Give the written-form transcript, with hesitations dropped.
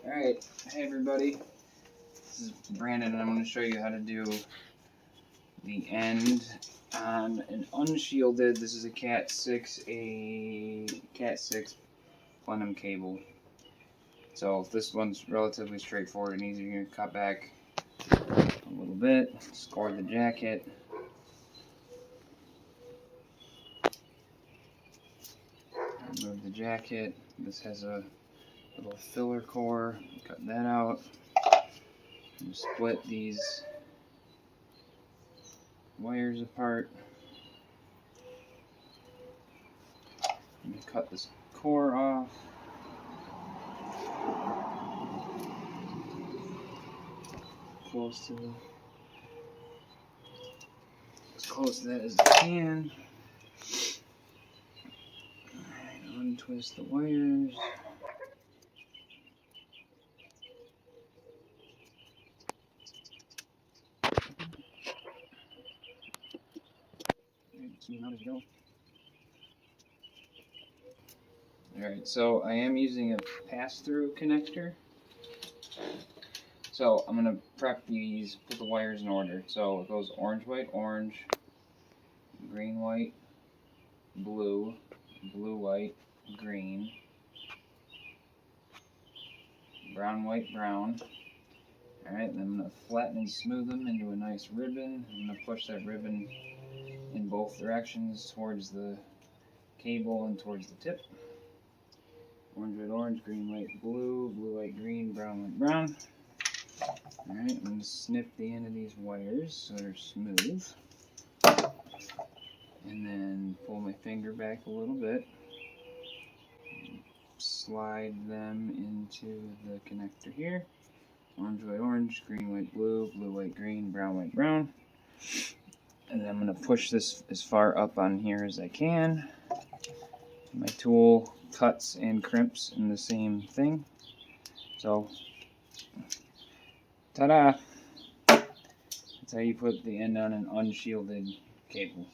Alright, hey everybody, this is Brandon and I'm going to show you how to do the end on an unshielded, this is a CAT6 plenum cable. So this one's relatively straightforward and easy. You're going to cut back a little bit, score the jacket. Remove the jacket. This has a little filler core, cut that out. And split these wires apart. And cut this core off. As close to that as I can. Alright, untwist the wires. Alright, so I am using a pass-through connector. So I'm going to prep these, put the wires in order. So it goes orange, white, orange, green, white, blue, blue, white, green, brown, white, brown. Alright, then I'm going to flatten and smooth them into a nice ribbon. I'm going to push that ribbon in both directions towards the cable and towards the tip. Orange, white, orange, green, white, blue, blue, white, green, brown, white, brown. Alright, I'm going to snip the end of these wires so they're smooth. And then pull my finger back a little bit. Slide them into the connector here. Orange, white, orange, green, white, blue, blue, white, green, brown, white, brown. And then I'm going to push this as far up on here as I can. My tool cuts and crimps in the same thing. So, ta-da! That's how you put the end on an unshielded cable.